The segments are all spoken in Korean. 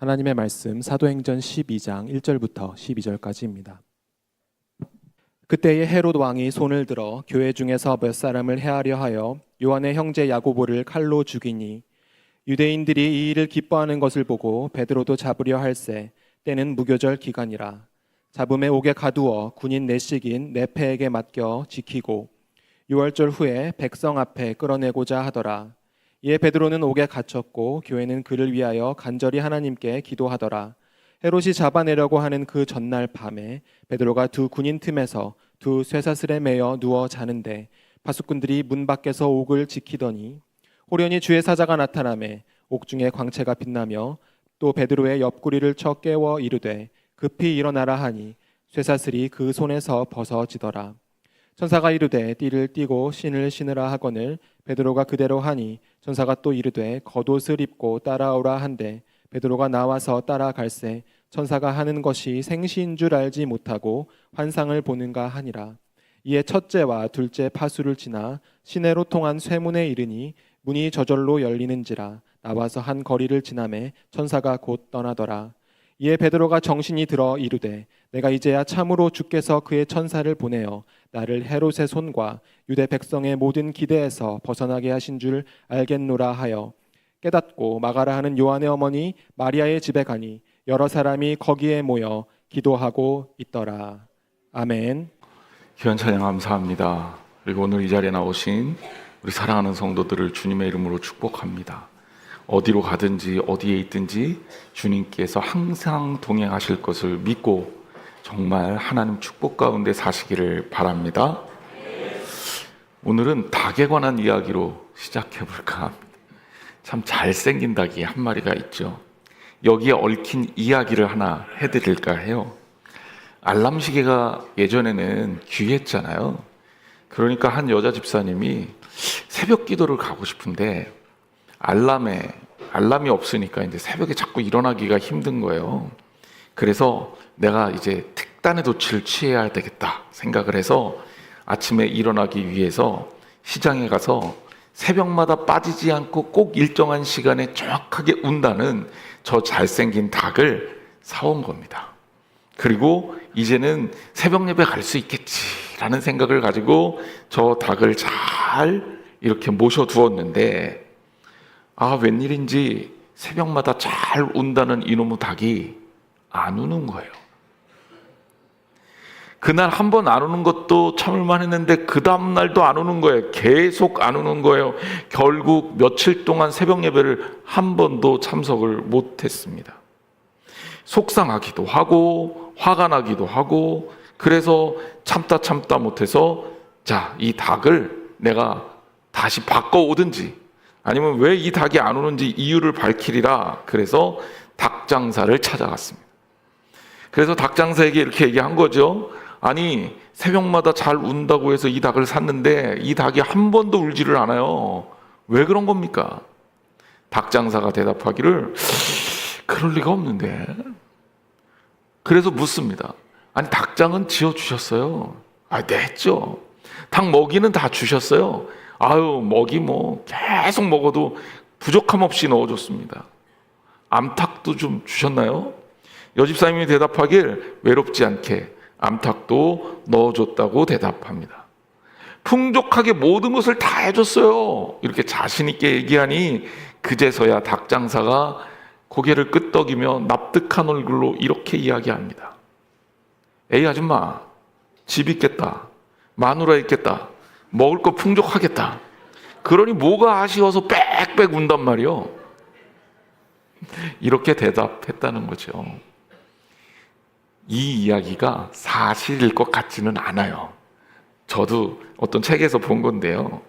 하나님의 말씀 사도행전 12장 1절부터 12절까지입니다. 그때에 헤롯 왕이 손을 들어 교회 중에서 몇 사람을 해하려 하여 요한의 형제 야고보를 칼로 죽이니 유대인들이 이 일을 기뻐하는 것을 보고 베드로도 잡으려 할새 때는 무교절 기간이라. 잡음에 옥에 가두어 군인 내식인 네페에게 맡겨 지키고 6월절 후에 백성 앞에 끌어내고자 하더라. 이에 베드로는 옥에 갇혔고 교회는 그를 위하여 간절히 하나님께 기도하더라. 헤롯이 잡아내려고 하는 그 전날 밤에 베드로가 두 군인 틈에서 두 쇠사슬에 매여 누워 자는데 파수꾼들이 문 밖에서 옥을 지키더니 호련히 주의 사자가 나타나매 옥중에 광채가 빛나며 또 베드로의 옆구리를 쳐 깨워 이르되 급히 일어나라 하니 쇠사슬이 그 손에서 벗어지더라. 천사가 이르되 띠를 띠고 신을 신으라 하거늘 베드로가 그대로 하니 천사가 또 이르되 겉옷을 입고 따라오라 한데 베드로가 나와서 따라갈새 천사가 하는 것이 생시인 줄 알지 못하고 환상을 보는가 하니라. 이에 첫째와 둘째 파수를 지나 시내로 통한 쇠문에 이르니 문이 저절로 열리는지라. 나와서 한 거리를 지나매 천사가 곧 떠나더라. 이에 베드로가 정신이 들어 이르되 내가 이제야 참으로 주께서 그의 천사를 보내어 나를 헤롯의 손과 유대 백성의 모든 기대에서 벗어나게 하신 줄 알겠노라 하여 깨닫고 마가라 하는 요한의 어머니 마리아의 집에 가니 여러 사람이 거기에 모여 기도하고 있더라. 아멘. 귀한 찬양 감사합니다. 그리고 오늘 이 자리에 나오신 우리 사랑하는 성도들을 주님의 이름으로 축복합니다. 어디로 가든지 어디에 있든지 주님께서 항상 동행하실 것을 믿고 정말 하나님 축복 가운데 사시기를 바랍니다. 오늘은 닭에 관한 이야기로 시작해 볼까 합니다. 참 잘생긴 닭이 한 마리가 있죠. 여기에 얽힌 이야기를 하나 해드릴까 해요. 알람시계가 예전에는 귀했잖아요. 그러니까 한 여자 집사님이 새벽 기도를 가고 싶은데 알람이 없으니까 이제 새벽에 자꾸 일어나기가 힘든 거예요. 그래서 내가 이제 특단의 조치를 취해야 되겠다 생각을 해서 아침에 일어나기 위해서 시장에 가서 새벽마다 빠지지 않고 꼭 일정한 시간에 정확하게 운다는 저 잘생긴 닭을 사온 겁니다. 그리고 이제는 새벽 예배 갈 수 있겠지라는 생각을 가지고 저 닭을 잘 이렇게 모셔두었는데 웬일인지 새벽마다 잘 운다는 이놈의 닭이 안 우는 거예요. 그날 한 번 안 우는 것도 참을만 했는데 그 다음날도 안 우는 거예요. 계속 안 우는 거예요. 결국 며칠 동안 새벽 예배를 한 번도 참석을 못했습니다. 속상하기도 하고 화가 나기도 하고 그래서 참다 못해서 이 닭을 내가 다시 바꿔오든지 아니면 왜 이 닭이 안 오는지 이유를 밝히리라. 그래서 닭 장사를 찾아갔습니다. 그래서 닭 장사에게 이렇게 얘기한 거죠. 아니 새벽마다 잘 운다고 해서 이 닭을 샀는데 이 닭이 한 번도 울지를 않아요. 왜 그런 겁니까? 닭 장사가 대답하기를 그럴 리가 없는데. 그래서 묻습니다. 아니 닭장은 지어주셨어요? 네 했죠. 닭 먹이는 다 주셨어요? 먹이 계속 먹어도 부족함 없이 넣어줬습니다. 암탉도 좀 주셨나요? 여집사님이 대답하길 외롭지 않게 암탉도 넣어줬다고 대답합니다. 풍족하게 모든 것을 다 해줬어요. 이렇게 자신 있게 얘기하니 그제서야 닭 장사가 고개를 끄덕이며 납득한 얼굴로 이렇게 이야기합니다. 에이 아줌마, 집 있겠다, 마누라 있겠다, 먹을 거 풍족하겠다. 그러니 뭐가 아쉬워서 빽빽 운단 말이요. 이렇게 대답했다는 거죠. 이 이야기가 사실일 것 같지는 않아요. 저도 어떤 책에서 본 건데요.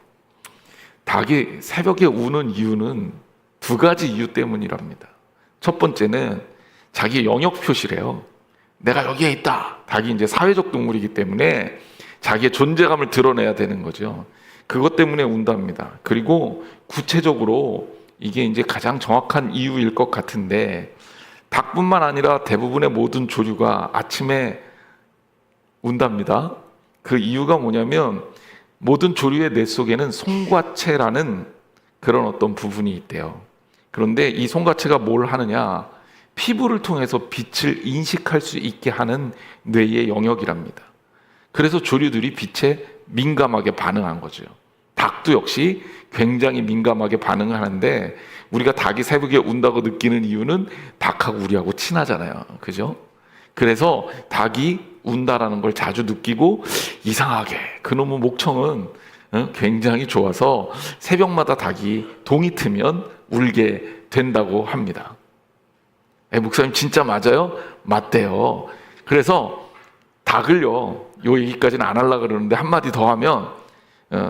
닭이 새벽에 우는 이유는 두 가지 이유 때문이랍니다. 첫 번째는 자기 영역 표시래요. 내가 여기에 있다. 닭이 이제 사회적 동물이기 때문에 자기의 존재감을 드러내야 되는 거죠. 그것 때문에 운답니다. 그리고 구체적으로 이게 이제 가장 정확한 이유일 것 같은데 닭뿐만 아니라 대부분의 모든 조류가 아침에 운답니다. 그 이유가 뭐냐면 모든 조류의 뇌 속에는 송과체라는 그런 어떤 부분이 있대요. 그런데 이 송과체가 뭘 하느냐? 피부를 통해서 빛을 인식할 수 있게 하는 뇌의 영역이랍니다. 그래서 조류들이 빛에 민감하게 반응한 거죠. 닭도 역시 굉장히 민감하게 반응하는데 우리가 닭이 새벽에 운다고 느끼는 이유는 닭하고 우리하고 친하잖아요. 그죠? 그래서 닭이 운다라는 걸 자주 느끼고 이상하게 그놈의 목청은 굉장히 좋아서 새벽마다 닭이 동이 트면 울게 된다고 합니다. 목사님 진짜 맞아요? 맞대요. 그래서 닭을요, 요 얘기까지는 안 하려고 그러는데 한마디 더 하면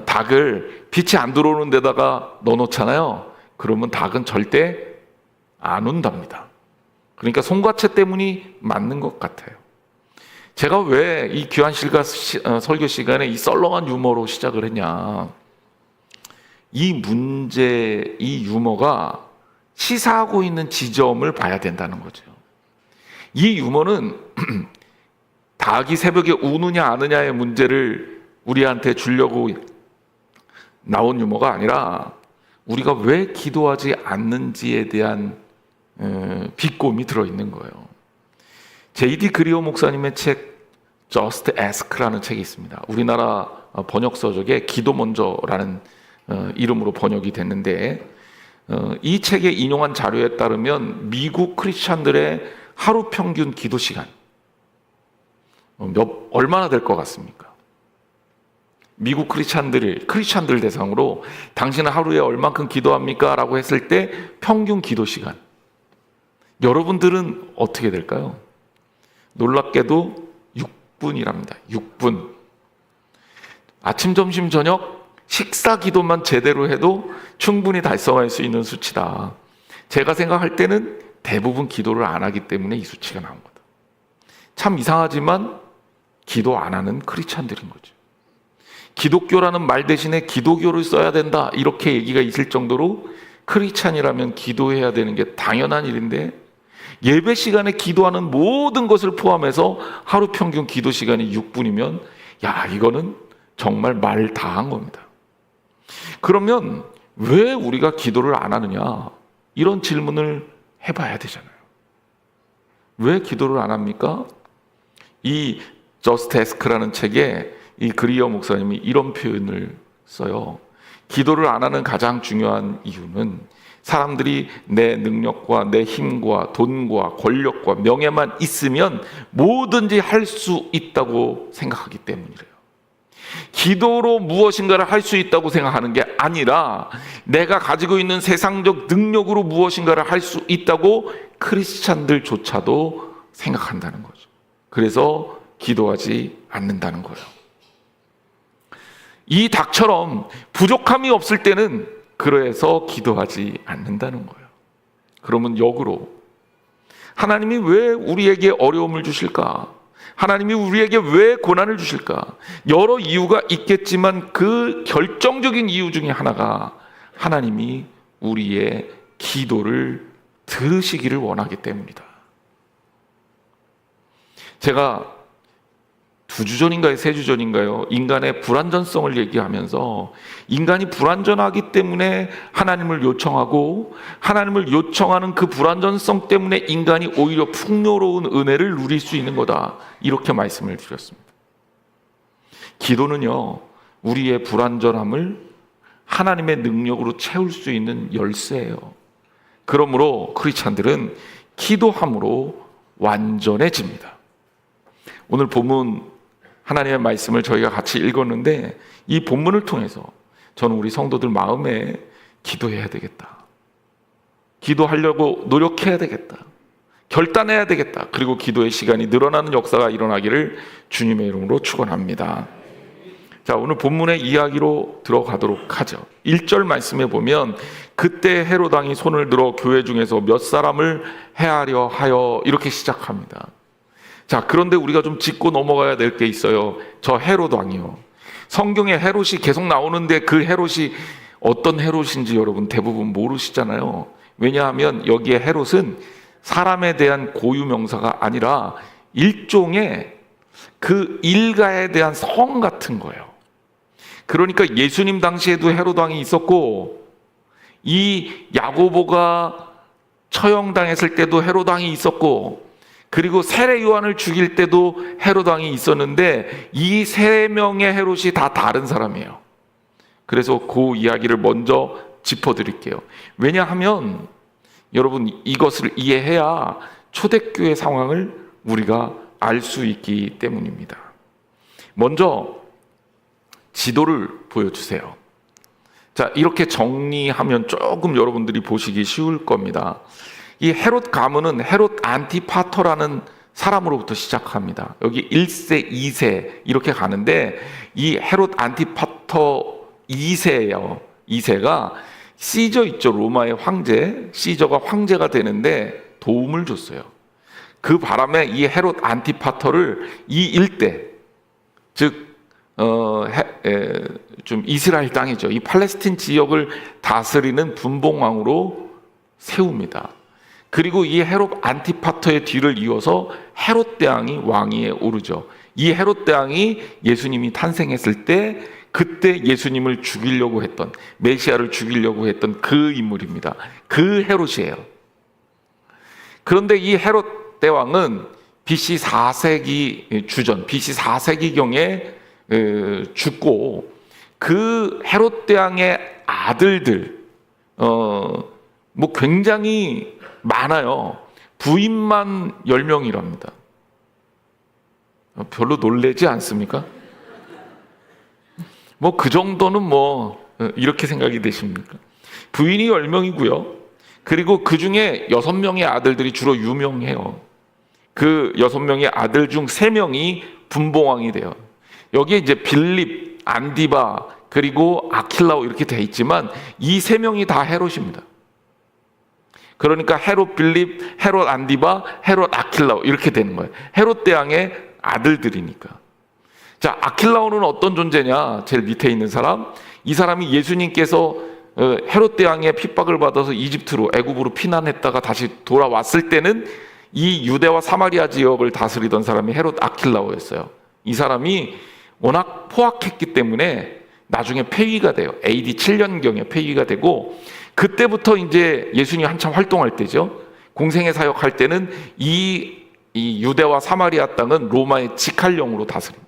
닭을 빛이 안 들어오는 데다가 넣어놓잖아요. 그러면 닭은 절대 안 운답니다. 그러니까 송과체 때문이 맞는 것 같아요. 제가 왜 이 귀한 실가 설교 시간에 이 썰렁한 유머로 시작을 했냐. 이 문제, 이 유머가 시사하고 있는 지점을 봐야 된다는 거죠. 이 유머는 닭이 새벽에 우느냐 안 우느냐의 문제를 우리한테 주려고 나온 유머가 아니라 우리가 왜 기도하지 않는지에 대한 비꼼이 들어있는 거예요. J.D. 그리어 목사님의 책 Just Ask라는 책이 있습니다. 우리나라 번역서적에 기도 먼저라는 이름으로 번역이 됐는데 이 책에 인용한 자료에 따르면 미국 크리스찬들의 하루 평균 기도 시간 얼마나 될 것 같습니까? 미국 크리스찬들 대상으로 당신은 하루에 얼만큼 기도합니까? 라고 했을 때 평균 기도 시간 여러분들은 어떻게 될까요? 놀랍게도 6분이랍니다. 6분. 아침, 점심, 저녁 식사 기도만 제대로 해도 충분히 달성할 수 있는 수치다. 제가 생각할 때는 대부분 기도를 안 하기 때문에 이 수치가 나온 거다. 참 이상하지만 기도 안 하는 크리스찬들인 거죠. 기독교라는 말 대신에 기도교를 써야 된다 이렇게 얘기가 있을 정도로 크리스찬이라면 기도해야 되는 게 당연한 일인데 예배 시간에 기도하는 모든 것을 포함해서 하루 평균 기도 시간이 6분이면 야 이거는 정말 말 다 한 겁니다. 그러면 왜 우리가 기도를 안 하느냐 이런 질문을 해봐야 되잖아요. 왜 기도를 안 합니까? 이 Just Ask라는 책에 이 그리어 목사님이 이런 표현을 써요. 기도를 안 하는 가장 중요한 이유는 사람들이 내 능력과 내 힘과 돈과 권력과 명예만 있으면 뭐든지 할 수 있다고 생각하기 때문이래요. 기도로 무엇인가를 할 수 있다고 생각하는 게 아니라 내가 가지고 있는 세상적 능력으로 무엇인가를 할 수 있다고 크리스찬들조차도 생각한다는 거죠. 그래서 기도하지 않는다는 거예요. 이 닭처럼 부족함이 없을 때는 그래서 기도하지 않는다는 거예요. 그러면 역으로 하나님이 왜 우리에게 어려움을 주실까? 하나님이 우리에게 왜 고난을 주실까? 여러 이유가 있겠지만 그 결정적인 이유 중에 하나가 하나님이 우리의 기도를 들으시기를 원하기 때문이다. 제가 2주 전인가요? 3주 전인가요? 인간의 불완전성을 얘기하면서 인간이 불완전하기 때문에 하나님을 요청하고 하나님을 요청하는 그 불완전성 때문에 인간이 오히려 풍요로운 은혜를 누릴 수 있는 거다. 이렇게 말씀을 드렸습니다. 기도는요, 우리의 불완전함을 하나님의 능력으로 채울 수 있는 열쇠예요. 그러므로 크리스찬들은 기도함으로 완전해집니다. 오늘 본문 하나님의 말씀을 저희가 같이 읽었는데 이 본문을 통해서 저는 우리 성도들 마음에 기도해야 되겠다. 기도하려고 노력해야 되겠다. 결단해야 되겠다. 그리고 기도의 시간이 늘어나는 역사가 일어나기를 주님의 이름으로 축원합니다. 자, 오늘 본문의 이야기로 들어가도록 하죠. 1절 말씀에 보면 그때 헤롯 왕이 손을 들어 교회 중에서 몇 사람을 해하려 하여 이렇게 시작합니다. 자, 그런데 우리가 좀 짚고 넘어가야 될 게 있어요. 저 헤롯 왕이요. 성경에 헤롯이 계속 나오는데 그 헤롯이 어떤 헤롯인지 여러분 대부분 모르시잖아요. 왜냐하면 여기에 헤롯은 사람에 대한 고유명사가 아니라 일종의 그 일가에 대한 성 같은 거예요. 그러니까 예수님 당시에도 헤롯 왕이 있었고 이 야고보가 처형당했을 때도 헤롯 왕이 있었고, 그리고 세례 요한을 죽일 때도 헤롯 왕이 있었는데 이 세 명의 헤롯이 다 다른 사람이에요. 그래서 그 이야기를 먼저 짚어드릴게요. 왜냐하면 여러분, 이것을 이해해야 초대교회 상황을 우리가 알 수 있기 때문입니다. 먼저 지도를 보여주세요. 자, 이렇게 정리하면 조금 여러분들이 보시기 쉬울 겁니다. 이 헤롯 가문은 헤롯 안티파터라는 사람으로부터 시작합니다. 여기 1세, 2세 이렇게 가는데 이 헤롯 안티파터 2세예요. 2세가 시저 있죠. 로마의 황제. 시저가 황제가 되는데 도움을 줬어요. 그 바람에 이 헤롯 안티파터를 이 일대, 즉 좀 이스라엘 땅이죠. 이 팔레스틴 지역을 다스리는 분봉왕으로 세웁니다. 그리고 이 헤롯 안티파터의 뒤를 이어서 헤롯 대왕이 왕위에 오르죠. 이 헤롯 대왕이 예수님이 탄생했을 때 그때 예수님을 죽이려고 했던, 메시아를 죽이려고 했던 그 인물입니다. 그 헤롯이에요. 그런데 이 헤롯 대왕은 BC 4세기 주전, BC 4세기경에 죽고 그 헤롯 대왕의 아들들 뭐 굉장히 많아요. 부인만 10명이랍니다. 별로 놀라지 않습니까? 뭐 그 정도는 뭐 이렇게 생각이 되십니까? 부인이 10명이고요. 그리고 그 중에 6명의 아들들이 주로 유명해요. 그 6명의 아들 중 3명이 분봉왕이 돼요. 여기에 이제 빌립, 안디바, 그리고 아킬라오 이렇게 돼 있지만 이 3명이 다 헤롯입니다. 그러니까 헤롯 빌립, 헤롯 안디바, 헤롯 아킬라오 이렇게 되는 거예요. 헤롯 대왕의 아들들이니까. 자, 아킬라오는 어떤 존재냐? 제일 밑에 있는 사람. 이 사람이 예수님께서 헤롯 대왕의 핍박을 받아서 이집트로, 애굽으로 피난했다가 다시 돌아왔을 때는 이 유대와 사마리아 지역을 다스리던 사람이 헤롯 아킬라오였어요. 이 사람이 워낙 포악했기 때문에 나중에 폐위가 돼요. AD 7년경에 폐위가 되고, 그때부터 이제 예수님이 한참 활동할 때죠. 공생애 사역할 때는 이 유대와 사마리아 땅은 로마의 직할령으로 다스립니다.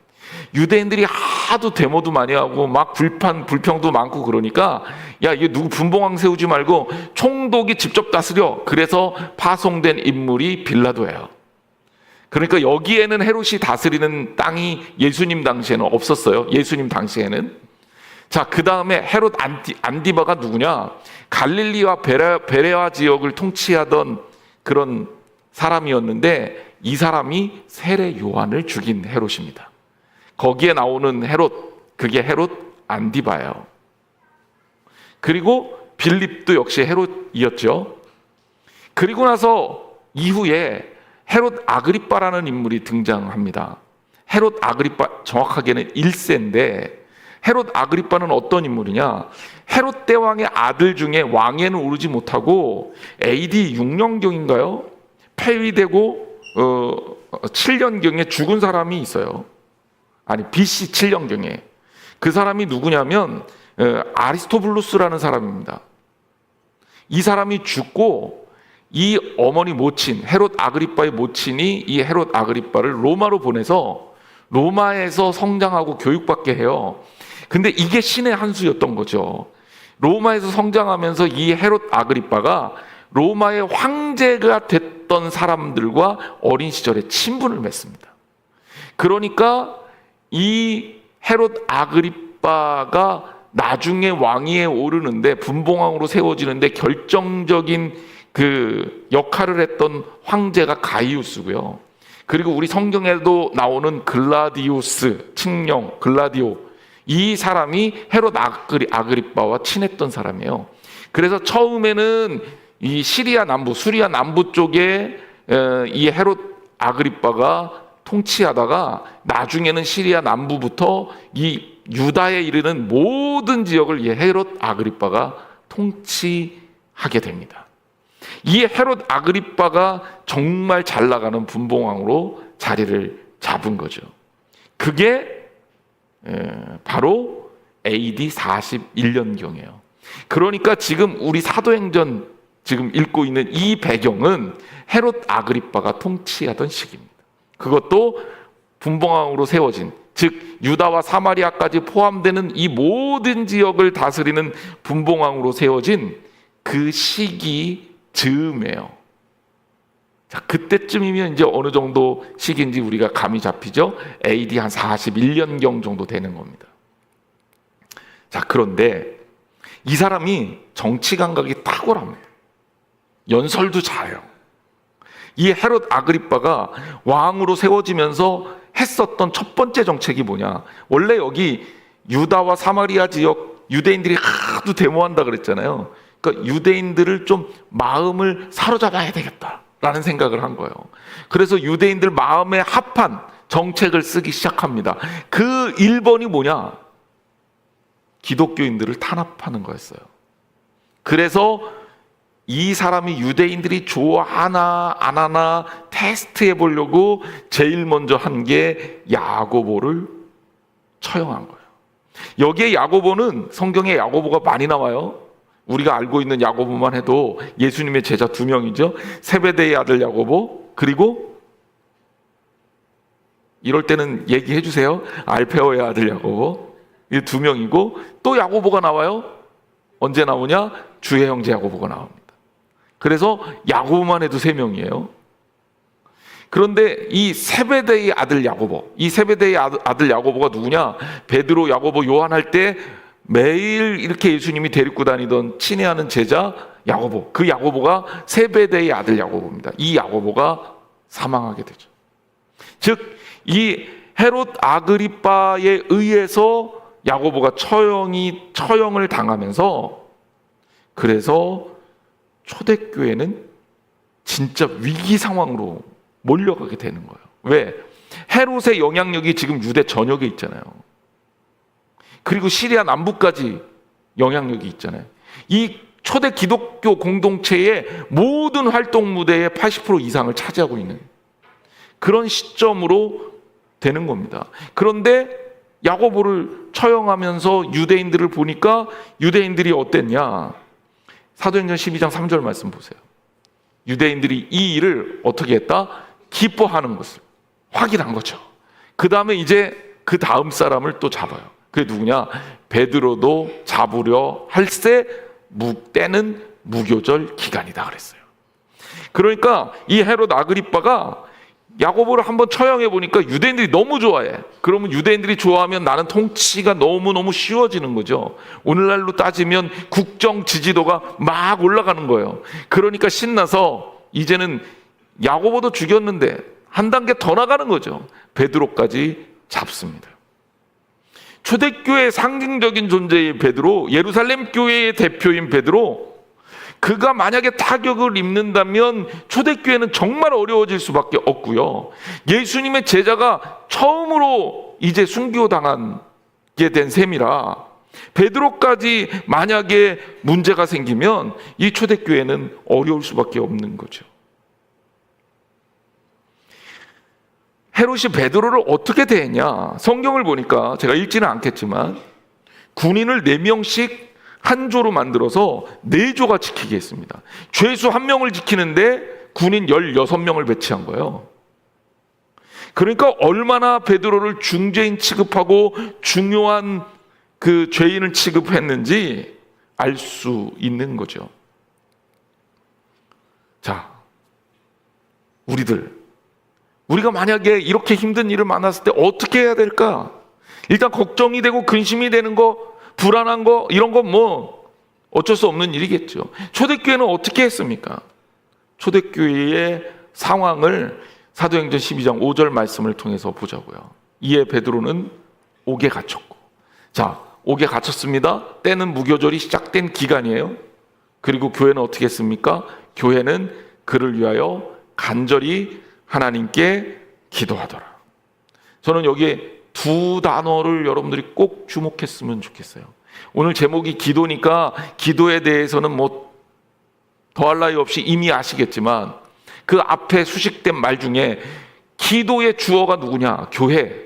유대인들이 하도 데모도 많이 하고 막 불평도 많고 그러니까 야, 이게 누구 분봉왕 세우지 말고 총독이 직접 다스려. 그래서 파송된 인물이 빌라도예요. 그러니까 여기에는 헤롯이 다스리는 땅이 예수님 당시에는 없었어요. 예수님 당시에는. 자, 그 다음에 헤롯 안디바가 누구냐? 갈릴리와 베레아 지역을 통치하던 그런 사람이었는데 이 사람이 세례 요한을 죽인 헤롯입니다. 거기에 나오는 헤롯, 그게 헤롯 안디바예요. 그리고 빌립도 역시 헤롯이었죠. 그리고 나서 이후에 헤롯 아그리빠라는 인물이 등장합니다. 헤롯 아그리빠, 정확하게는 1세인데 헤롯 아그리빠는 어떤 인물이냐? 헤롯 대왕의 아들 중에 왕위에는 오르지 못하고 AD 6년경인가요? 폐위되고 7년경에 죽은 사람이 있어요. 아니, BC 7년경에. 그 사람이 누구냐면 아리스토블루스라는 사람입니다. 이 사람이 죽고 이 어머니 모친, 헤롯 아그리빠의 모친이 이 헤롯 아그리빠를 로마로 보내서 로마에서 성장하고 교육받게 해요. 근데 이게 신의 한 수였던 거죠. 로마에서 성장하면서 이 헤롯 아그리빠가 로마의 황제가 됐던 사람들과 어린 시절에 친분을 맺습니다. 그러니까 이 헤롯 아그리빠가 나중에 왕위에 오르는데, 분봉왕으로 세워지는데 결정적인 그 역할을 했던 황제가 가이우스고요. 그리고 우리 성경에도 나오는 글라디우스, 칙령, 글라디오, 이 사람이 헤롯 아그리빠와 친했던 사람이에요. 그래서 처음에는 이 시리아 남부, 수리아 남부 쪽에 이 헤롯 아그리빠가 통치하다가 나중에는 시리아 남부부터 이 유다에 이르는 모든 지역을 이 헤롯 아그리빠가 통치하게 됩니다. 이 헤롯 아그리빠가 정말 잘 나가는 분봉왕으로 자리를 잡은 거죠. 그게 바로 AD 41년경이에요. 그러니까 지금 우리 사도행전 지금 읽고 있는 이 배경은 헤롯 아그리빠가 통치하던 시기입니다. 그것도 분봉왕으로 세워진, 즉 유다와 사마리아까지 포함되는 이 모든 지역을 다스리는 분봉왕으로 세워진 그 시기 즈음이에요. 자, 그때쯤이면 이제 어느 정도 시기인지 우리가 감이 잡히죠. AD 한 41년경 정도 되는 겁니다. 자, 그런데 이 사람이 정치 감각이 탁월합니다. 연설도 잘해요. 이 헤롯 아그리빠가 왕으로 세워지면서 했었던 첫 번째 정책이 뭐냐? 원래 여기 유다와 사마리아 지역 유대인들이 하도 데모한다 그랬잖아요. 그러니까 유대인들을 좀 마음을 사로잡아야 되겠다라는 생각을 한 거예요. 그래서 유대인들 마음에 합한 정책을 쓰기 시작합니다. 그 1번이 뭐냐? 기독교인들을 탄압하는 거였어요. 그래서 이 사람이 유대인들이 좋아하나 안 하나 테스트해 보려고 제일 먼저 한 게 야고보를 처형한 거예요. 여기에 야고보는 성경에 야고보가 많이 나와요. 우리가 알고 있는 야고보만 해도 예수님의 제자 2명이죠. 세베대의 아들 야고보, 그리고 이럴 때는 얘기해 주세요. 알페오의 아들 야고보. 이 2명이고 또 야고보가 나와요. 언제 나오냐? 주의 형제 야고보가 나옵니다. 그래서 야고보만 해도 3명이에요. 그런데 이 세베대의 아들 야고보, 이 세베대의 아들 야고보가 누구냐? 베드로, 야고보, 요한 할 때 매일 이렇게 예수님이 데리고 다니던 친애하는 제자 야고보, 그 야고보가 세베대의 아들 야고보입니다. 이 야고보가 사망하게 되죠. 즉 이 헤롯 아그리빠에 의해서 야고보가 처형을 당하면서, 그래서 초대교회는 진짜 위기 상황으로 몰려가게 되는 거예요. 왜? 헤롯의 영향력이 지금 유대 전역에 있잖아요. 그리고 시리아 남부까지 영향력이 있잖아요. 이 초대 기독교 공동체의 모든 활동 무대의 80% 이상을 차지하고 있는 그런 시점으로 되는 겁니다. 그런데 야고보를 처형하면서 유대인들을 보니까 유대인들이 어땠냐? 사도행전 12장 3절 말씀 보세요. 유대인들이 이 일을 어떻게 했다? 기뻐하는 것을 확인한 거죠. 그 다음에 이제 그 다음 사람을 또 잡아요. 그게 누구냐? 베드로도 잡으려 할세 때는 무교절 기간이다 그랬어요. 그러니까 이 헤롯 아그리빠가 야고보를 한번 처형해 보니까 유대인들이 너무 좋아해. 그러면 유대인들이 좋아하면 나는 통치가 너무너무 쉬워지는 거죠. 오늘날로 따지면 국정 지지도가 막 올라가는 거예요. 그러니까 신나서 이제는 야고보도 죽였는데 한 단계 더 나가는 거죠. 베드로까지 잡습니다. 초대교회의 상징적인 존재의 베드로, 예루살렘 교회의 대표인 베드로, 그가 만약에 타격을 입는다면 초대교회는 정말 어려워질 수밖에 없고요. 예수님의 제자가 처음으로 이제 순교당하게 된 셈이라 베드로까지 만약에 문제가 생기면 이 초대교회는 어려울 수밖에 없는 거죠. 헤롯이 베드로를 어떻게 대했냐? 성경을 보니까 제가 읽지는 않겠지만 군인을 4명씩 한 조로 만들어서 4조가 지키게 했습니다. 죄수 1명을 지키는데 군인 16명을 배치한 거예요. 그러니까 얼마나 베드로를 중죄인 취급하고 중요한 그 죄인을 취급했는지 알 수 있는 거죠. 자, 우리가 만약에 이렇게 힘든 일을 만났을 때 어떻게 해야 될까? 일단 걱정이 되고 근심이 되는 거, 불안한 거, 이런 건 뭐 어쩔 수 없는 일이겠죠. 초대교회는 어떻게 했습니까? 초대교회의 상황을 사도행전 12장 5절 말씀을 통해서 보자고요. 이에 베드로는 옥에 갇혔고, 자, 옥에 갇혔습니다. 때는 무교절이 시작된 기간이에요. 그리고 교회는 어떻게 했습니까? 교회는 그를 위하여 간절히 하나님께 기도하더라. 저는 여기에 2 단어를 여러분들이 꼭 주목했으면 좋겠어요. 오늘 제목이 기도니까 기도에 대해서는 뭐 더할 나위 없이 이미 아시겠지만 그 앞에 수식된 말 중에 기도의 주어가 누구냐? 교회.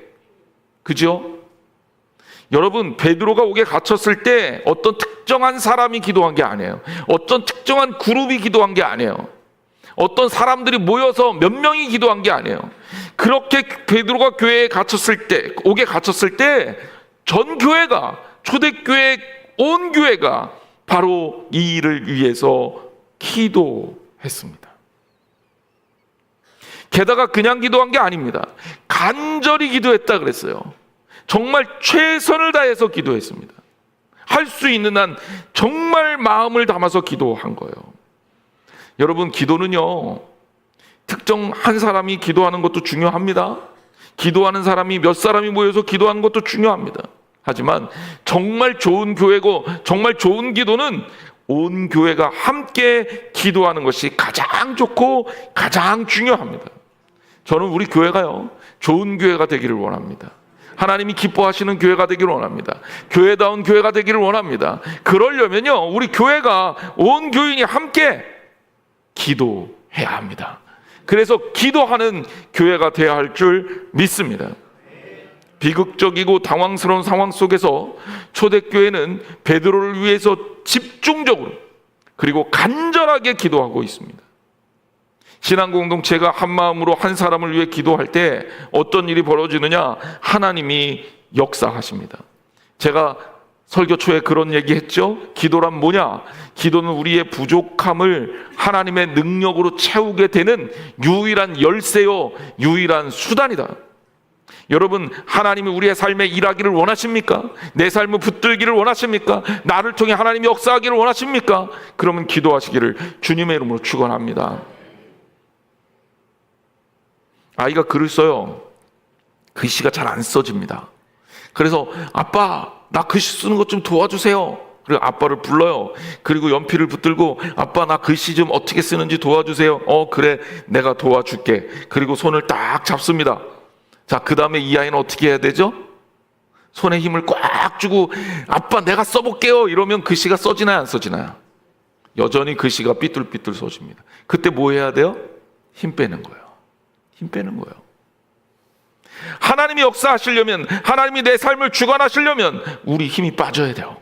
그죠? 여러분, 베드로가 옥에 갇혔을 때 어떤 특정한 사람이 기도한 게 아니에요. 어떤 특정한 그룹이 기도한 게 아니에요. 어떤 사람들이 모여서 몇 명이 기도한 게 아니에요. 그렇게 베드로가 교회에 갇혔을 때, 옥에 갇혔을 때 전 교회가, 초대교회 온 교회가 바로 이 일을 위해서 기도했습니다. 게다가 그냥 기도한 게 아닙니다. 간절히 기도했다 그랬어요. 정말 최선을 다해서 기도했습니다. 할 수 있는 한 정말 마음을 담아서 기도한 거예요. 여러분, 기도는요, 특정 한 사람이 기도하는 것도 중요합니다. 기도하는 사람이 몇 사람이 모여서 기도하는 것도 중요합니다. 하지만 정말 좋은 교회고 정말 좋은 기도는 온 교회가 함께 기도하는 것이 가장 좋고 가장 중요합니다. 저는 우리 교회가요, 좋은 교회가 되기를 원합니다. 하나님이 기뻐하시는 교회가 되기를 원합니다. 교회다운 교회가 되기를 원합니다. 그러려면요, 우리 교회가 온 교인이 함께 기도해야 합니다. 그래서 기도하는 교회가 되어야 할 줄 믿습니다. 비극적이고 당황스러운 상황 속에서 초대교회는 베드로를 위해서 집중적으로 그리고 간절하게 기도하고 있습니다. 신앙 공동체가 한 마음으로 한 사람을 위해 기도할 때 어떤 일이 벌어지느냐? 하나님이 역사하십니다. 제가 설교 초에 그런 얘기했죠. 기도란 뭐냐? 기도는 우리의 부족함을 하나님의 능력으로 채우게 되는 유일한 열쇠요, 유일한 수단이다. 여러분, 하나님이 우리의 삶에 일하기를 원하십니까? 내 삶을 붙들기를 원하십니까? 나를 통해 하나님이 역사하기를 원하십니까? 그러면 기도하시기를 주님의 이름으로 축원합니다. 아이가 글을 써요. 글씨가 잘 안 써집니다. 그래서 아빠, 나 글씨 쓰는 것 좀 도와주세요. 그리고 아빠를 불러요. 그리고 연필을 붙들고 아빠, 나 글씨 좀 어떻게 쓰는지 도와주세요. 그래, 내가 도와줄게. 그리고 손을 딱 잡습니다. 자, 그 다음에 이 아이는 어떻게 해야 되죠? 손에 힘을 꽉 주고 아빠, 내가 써볼게요. 이러면 글씨가 써지나요, 안 써지나요? 여전히 글씨가 삐뚤삐뚤 써집니다. 그때 뭐 해야 돼요? 힘 빼는 거예요. 힘 빼는 거예요. 하나님이 역사하시려면, 하나님이 내 삶을 주관하시려면 우리 힘이 빠져야 돼요.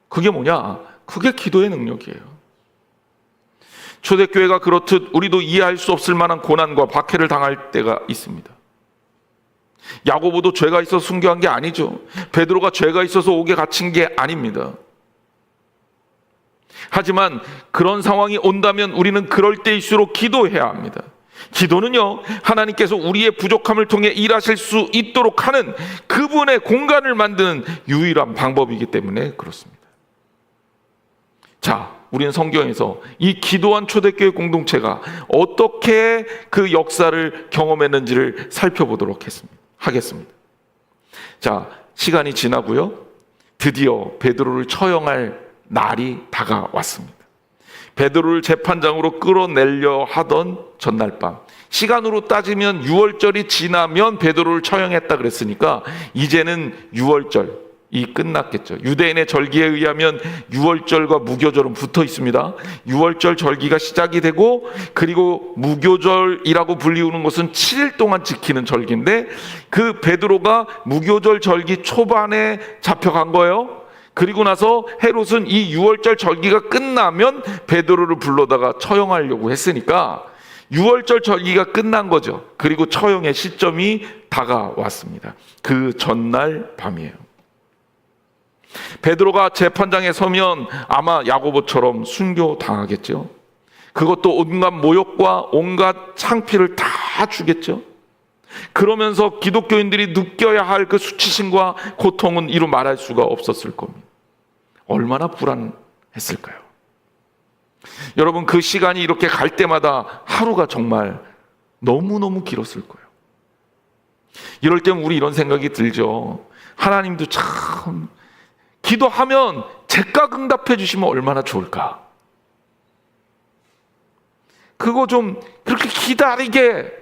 그게 뭐냐? 그게 기도의 능력이에요. 초대교회가 그렇듯 우리도 이해할 수 없을 만한 고난과 박해를 당할 때가 있습니다. 야고보도 죄가 있어서 순교한 게 아니죠. 베드로가 죄가 있어서 옥에 갇힌 게 아닙니다. 하지만 그런 상황이 온다면 우리는 그럴 때일수록 기도해야 합니다. 기도는요, 하나님께서 우리의 부족함을 통해 일하실 수 있도록 하는 그분의 공간을 만드는 유일한 방법이기 때문에 그렇습니다. 자, 우리는 성경에서 이 기도한 초대교회 공동체가 어떻게 그 역사를 경험했는지를 살펴보도록 하겠습니다. 자, 시간이 지나고요, 드디어 베드로를 처형할 날이 다가왔습니다. 베드로를 재판장으로 끌어내려 하던 전날 밤, 시간으로 따지면 6월절이 지나면 베드로를 처형했다 그랬으니까 이제는 6월절이 끝났겠죠. 유대인의 절기에 의하면 6월절과 무교절은 붙어 있습니다. 6월절 절기가 시작이 되고, 그리고 무교절이라고 불리우는 것은 7일 동안 지키는 절기인데, 그 베드로가 무교절 절기 초반에 잡혀간 거예요. 그리고 나서 헤롯은 이 6월절 절기가 끝나면 베드로를 불러다가 처형하려고 했으니까 6월절 절기가 끝난 거죠. 그리고 처형의 시점이 다가왔습니다. 그 전날 밤이에요. 베드로가 재판장에 서면 아마 야고보처럼 순교당하겠죠. 그것도 온갖 모욕과 온갖 창피를 다 주겠죠. 그러면서 기독교인들이 느껴야 할 그 수치심과 고통은 이루 말할 수가 없었을 겁니다. 얼마나 불안했을까요? 여러분, 그 시간이 이렇게 갈 때마다 하루가 정말 너무너무 길었을 거예요. 이럴 때는 우리 이런 생각이 들죠. 하나님도 참 기도하면 즉각 응답해 주시면 얼마나 좋을까. 그거 좀 그렇게 기다리게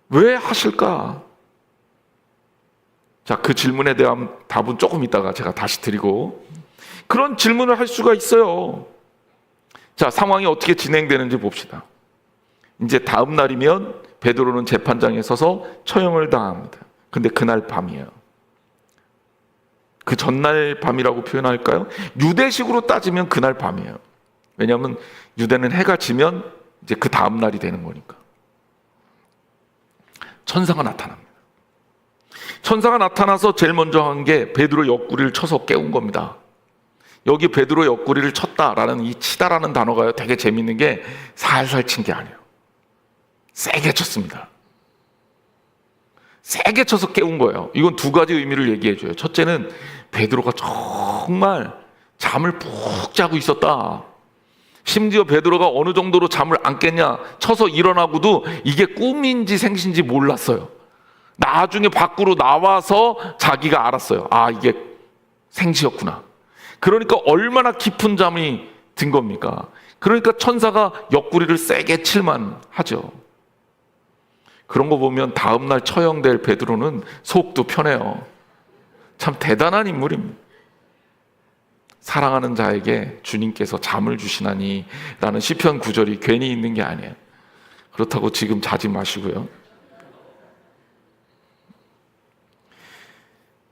왜 하실까? 자, 그 질문에 대한 답은 조금 이따가 제가 다시 드리고, 그런 질문을 할 수가 있어요. 자, 상황이 어떻게 진행되는지 봅시다. 이제 다음 날이면 베드로는 재판장에 서서 처형을 당합니다. 근데 그날 밤이에요. 그 전날 밤이라고 표현할까요? 유대식으로 따지면 그날 밤이에요. 왜냐하면 유대는 해가 지면 이제 그 다음 날이 되는 거니까. 천사가 나타납니다. 천사가 나타나서 제일 먼저 한 게 베드로 옆구리를 쳐서 깨운 겁니다. 여기 베드로 옆구리를 쳤다라는 이 치다라는 단어가요, 되게 재밌는 게 살살 친 게 아니에요. 세게 쳤습니다. 세게 쳐서 깨운 거예요. 이건 두 가지 의미를 얘기해 줘요. 첫째는 베드로가 정말 잠을 푹 자고 있었다. 심지어 베드로가 어느 정도로 잠을 안 깼냐, 쳐서 일어나고도 이게 꿈인지 생신지 몰랐어요. 나중에 밖으로 나와서 자기가 알았어요. 아, 이게 생시였구나. 그러니까 얼마나 깊은 잠이 든 겁니까? 그러니까 천사가 옆구리를 세게 칠만 하죠. 그런 거 보면 다음날 처형될 베드로는 속도 편해요. 참 대단한 인물입니다. 사랑하는 자에게 주님께서 잠을 주시나니 라는 시편 9절이 괜히 있는 게 아니에요. 그렇다고 지금 자지 마시고요.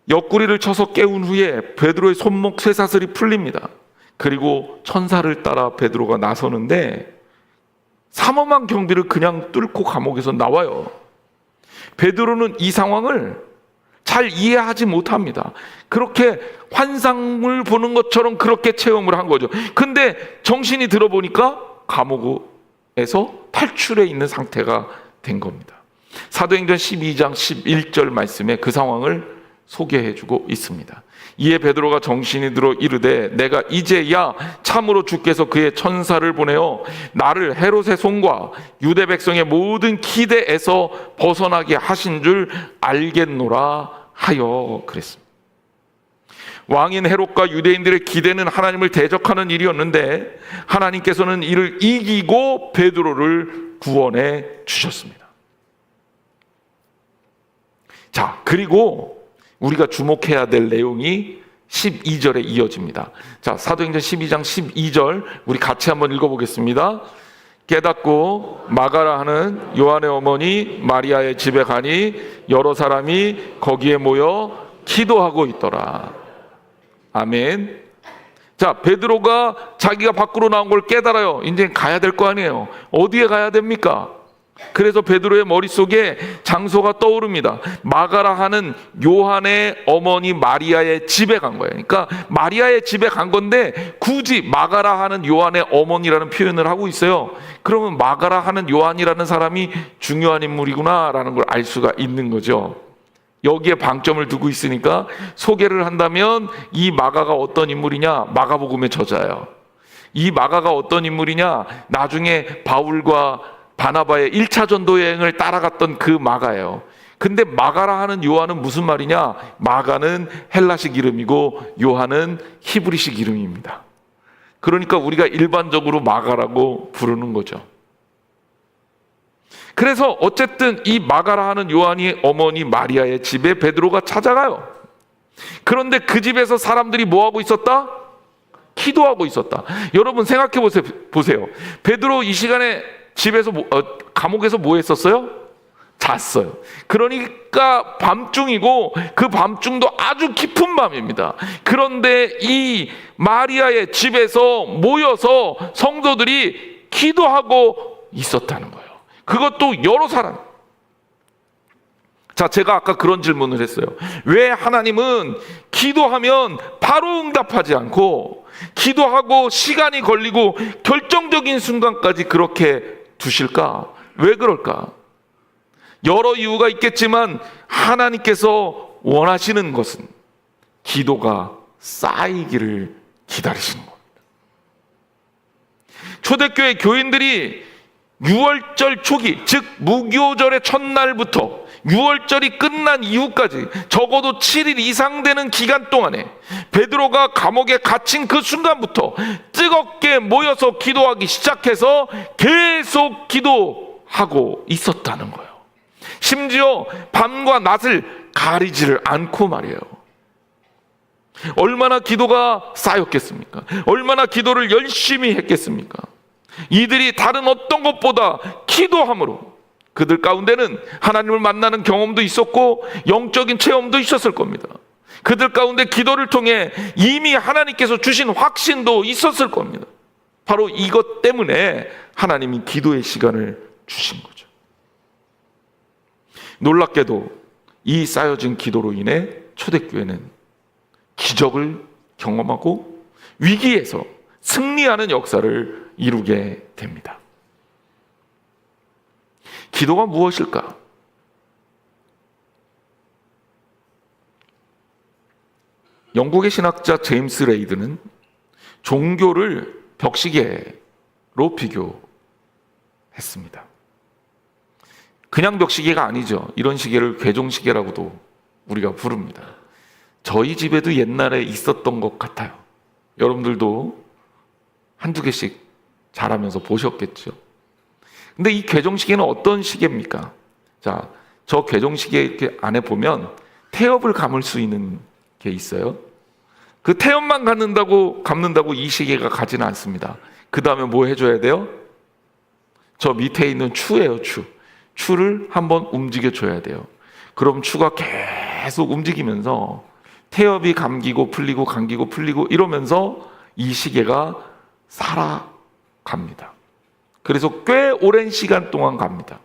옆구리를 쳐서 깨운 후에 베드로의 손목 쇠사슬이 풀립니다. 그리고 천사를 따라 베드로가 나서는데 삼엄한 경비를 그냥 뚫고 감옥에서 나와요. 베드로는 이 상황을 잘 이해하지 못합니다. 그렇게 환상을 보는 것처럼 그렇게 체험을 한 거죠. 근데 정신이 들어보니까 감옥에서 탈출해 있는 상태가 된 겁니다. 사도행전 12장 11절 말씀에 그 상황을 소개해주고 있습니다. 이에 베드로가 정신이 들어 이르되 내가 이제야 참으로 주께서 그의 천사를 보내어 나를 헤롯의 손과 유대 백성의 모든 기대에서 벗어나게 하신 줄 알겠노라 하여 그랬습니다. 왕인 헤롯과 유대인들의 기대는 하나님을 대적하는 일이었는데 하나님께서는 이를 이기고 베드로를 구원해 주셨습니다. 자, 그리고 우리가 주목해야 될 내용이 12절에 이어집니다. 자, 사도행전 12장 12절 우리 같이 한번 읽어보겠습니다. 깨닫고 마가라 하는 요한의 어머니 마리아의 집에 가니 여러 사람이 거기에 모여 기도하고 있더라. 아멘. 자, 베드로가 자기가 밖으로 나온 걸 깨달아요. 이제 가야 될 거 아니에요. 어디에 가야 됩니까? 그래서 베드로의 머릿속에 장소가 떠오릅니다. 마가라 하는 요한의 어머니 마리아의 집에 간 거예요. 그러니까 마리아의 집에 간 건데 굳이 마가라 하는 요한의 어머니라는 표현을 하고 있어요. 그러면 마가라 하는 요한이라는 사람이 중요한 인물이구나라는 걸 알 수가 있는 거죠. 여기에 방점을 두고 있으니까 소개를 한다면 이 마가가 어떤 인물이냐? 마가복음의 저자예요. 이 마가가 어떤 인물이냐? 나중에 바울과 바나바의 1차 전도 여행을 따라갔던 그 마가예요. 근데 마가라 하는 요한은 무슨 말이냐? 마가는 헬라식 이름이고 요한은 히브리식 이름입니다. 그러니까 우리가 일반적으로 마가라고 부르는 거죠. 그래서 어쨌든 이 마가라 하는 요한이 어머니 마리아의 집에 베드로가 찾아가요. 그런데 그 집에서 사람들이 뭐하고 있었다? 기도하고 있었다. 여러분 생각해 보세요. 베드로 이 시간에 집에서 감옥에서 뭐 했었어요? 잤어요. 그러니까 밤중이고 그 밤중도 아주 깊은 밤입니다. 그런데 이 마리아의 집에서 모여서 성도들이 기도하고 있었다는 거예요. 그것도 여러 사람. 자, 제가 아까 그런 질문을 했어요. 왜 하나님은 기도하면 바로 응답하지 않고 기도하고 시간이 걸리고 결정적인 순간까지 그렇게 두실까? 왜 그럴까? 여러 이유가 있겠지만 하나님께서 원하시는 것은 기도가 쌓이기를 기다리시는 겁니다. 초대교회 교인들이 6월절 초기, 즉 무교절의 첫날부터 6월절이 끝난 이후까지 적어도 7일 이상 되는 기간 동안에 베드로가 감옥에 갇힌 그 순간부터 뜨겁게 모여서 기도하기 시작해서 계속 기도하고 있었다는 거예요. 심지어 밤과 낮을 가리지를 않고 말이에요. 얼마나 기도가 쌓였겠습니까? 얼마나 기도를 열심히 했겠습니까? 이들이 다른 어떤 것보다 기도함으로 그들 가운데는 하나님을 만나는 경험도 있었고 영적인 체험도 있었을 겁니다. 그들 가운데 기도를 통해 이미 하나님께서 주신 확신도 있었을 겁니다. 바로 이것 때문에 하나님이 기도의 시간을 주신 거죠. 놀랍게도 이 쌓여진 기도로 인해 초대교회는 기적을 경험하고 위기에서 승리하는 역사를 이루게 됩니다. 기도가 무엇일까? 영국의 신학자 제임스 레이드는 종교를 벽시계로 비교했습니다. 그냥 벽시계가 아니죠. 이런 시계를 괴종시계라고도 우리가 부릅니다. 저희 집에도 옛날에 있었던 것 같아요. 여러분들도 한두 개씩 자라면서 보셨겠죠. 근데 이 괴종시계는 어떤 시계입니까? 자, 저 괴종시계 이렇게 안에 보면 태엽을 감을 수 있는 게 있어요. 그 태엽만 감는다고 이 시계가 가지는 않습니다. 그 다음에 뭐 해줘야 돼요? 저 밑에 있는 추예요, 추. 추를 한번 움직여줘야 돼요. 그럼 추가 계속 움직이면서 태엽이 감기고 풀리고 감기고 풀리고 이러면서 이 시계가 살아갑니다. 그래서 꽤 오랜 시간 동안 갑니다.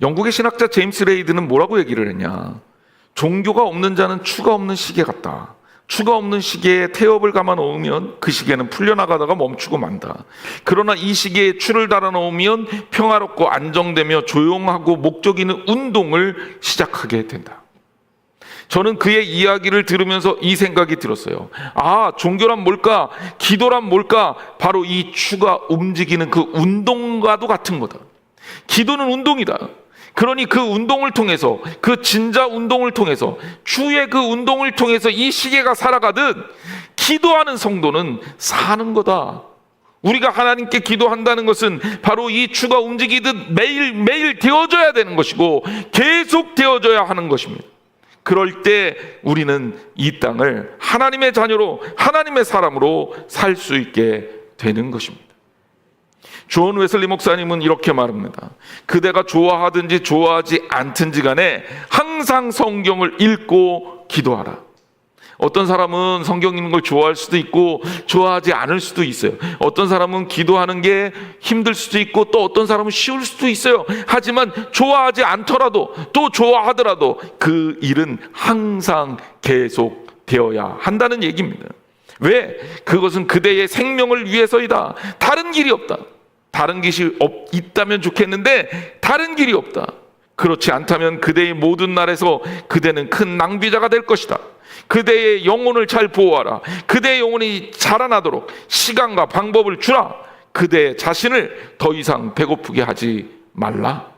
영국의 신학자 제임스 레이드는 뭐라고 얘기를 했냐? 종교가 없는 자는 추가 없는 시계 같다. 추가 없는 시계에 태엽을 감아 놓으면 그 시계는 풀려나가다가 멈추고 만다. 그러나 이 시계에 추를 달아 놓으면 평화롭고 안정되며 조용하고 목적 있는 운동을 시작하게 된다. 저는 그의 이야기를 들으면서 이 생각이 들었어요. 아, 종교란 뭘까? 기도란 뭘까? 바로 이 추가 움직이는 그 운동과도 같은 거다. 기도는 운동이다. 그러니 그 운동을 통해서, 그 진자 운동을 통해서, 주의 그 운동을 통해서 이 시계가 살아가듯 기도하는 성도는 사는 거다. 우리가 하나님께 기도한다는 것은 바로 이 주가 움직이듯 매일매일 되어져야 되는 것이고 계속 되어져야 하는 것입니다. 그럴 때 우리는 이 땅을 하나님의 자녀로, 하나님의 사람으로 살 수 있게 되는 것입니다. 존 웨슬리 목사님은 이렇게 말합니다. 그대가 좋아하든지 좋아하지 않든지 간에 항상 성경을 읽고 기도하라. 어떤 사람은 성경 읽는 걸 좋아할 수도 있고 좋아하지 않을 수도 있어요. 어떤 사람은 기도하는 게 힘들 수도 있고 또 어떤 사람은 쉬울 수도 있어요. 하지만 좋아하지 않더라도 또 좋아하더라도 그 일은 항상 계속 되어야 한다는 얘기입니다. 왜? 그것은 그대의 생명을 위해서이다. 다른 길이 없다. 다른 길이 있다면 좋겠는데 다른 길이 없다. 그렇지 않다면 그대의 모든 날에서 그대는 큰 낭비자가 될 것이다. 그대의 영혼을 잘 보호하라. 그대의 영혼이 자라나도록 시간과 방법을 주라. 그대 자신을 더 이상 배고프게 하지 말라.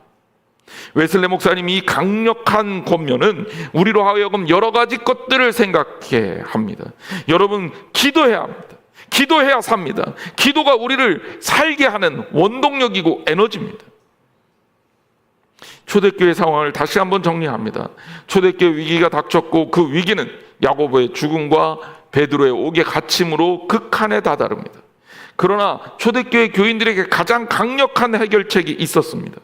웨슬리 목사님이 이 강력한 권면은 우리로 하여금 여러 가지 것들을 생각해 합니다. 여러분, 기도해야 합니다. 기도해야 삽니다. 기도가 우리를 살게 하는 원동력이고 에너지입니다. 초대교회 상황을 다시 한번 정리합니다. 초대교회 위기가 닥쳤고 그 위기는 야고보의 죽음과 베드로의 옥에 갇힘으로 극한에 다다릅니다. 그러나 초대교회 교인들에게 가장 강력한 해결책이 있었습니다.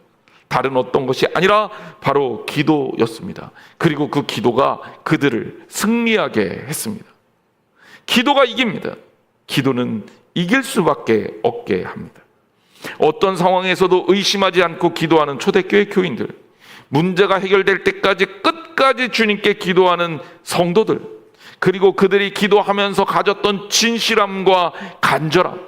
다른 어떤 것이 아니라 바로 기도였습니다. 그리고 그 기도가 그들을 승리하게 했습니다. 기도가 이깁니다. 기도는 이길 수밖에 없게 합니다. 어떤 상황에서도 의심하지 않고 기도하는 초대교회 교인들, 문제가 해결될 때까지 끝까지 주님께 기도하는 성도들, 그리고 그들이 기도하면서 가졌던 진실함과 간절함,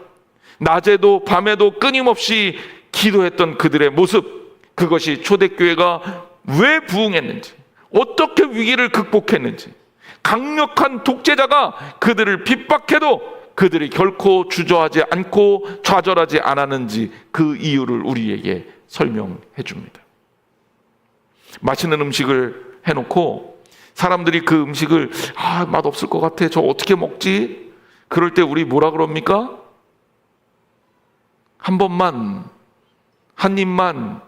낮에도 밤에도 끊임없이 기도했던 그들의 모습, 그것이 초대교회가 왜 부흥했는지, 어떻게 위기를 극복했는지, 강력한 독재자가 그들을 핍박해도 그들이 결코 주저하지 않고 좌절하지 않았는지 그 이유를 우리에게 설명해 줍니다. 맛있는 음식을 해놓고 사람들이 그 음식을 맛없을 것 같아, 저 어떻게 먹지? 그럴 때 우리 뭐라 그럽니까? 한 번만, 한 입만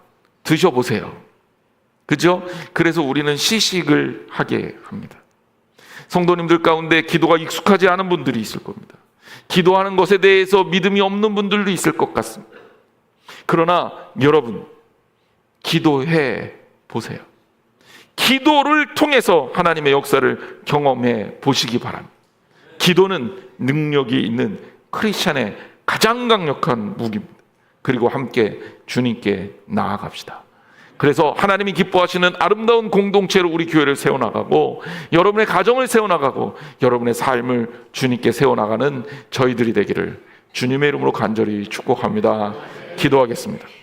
드셔보세요. 그죠? 그래서 우리는 시식을 하게 합니다. 성도님들 가운데 기도가 익숙하지 않은 분들이 있을 겁니다. 기도하는 것에 대해서 믿음이 없는 분들도 있을 것 같습니다. 그러나 여러분, 기도해 보세요. 기도를 통해서 하나님의 역사를 경험해 보시기 바랍니다. 기도는 능력이 있는 크리스찬의 가장 강력한 무기입니다. 그리고 함께 주님께 나아갑시다. 그래서 하나님이 기뻐하시는 아름다운 공동체로 우리 교회를 세워나가고, 여러분의 가정을 세워나가고, 여러분의 삶을 주님께 세워나가는 저희들이 되기를 주님의 이름으로 간절히 축복합니다. 기도하겠습니다.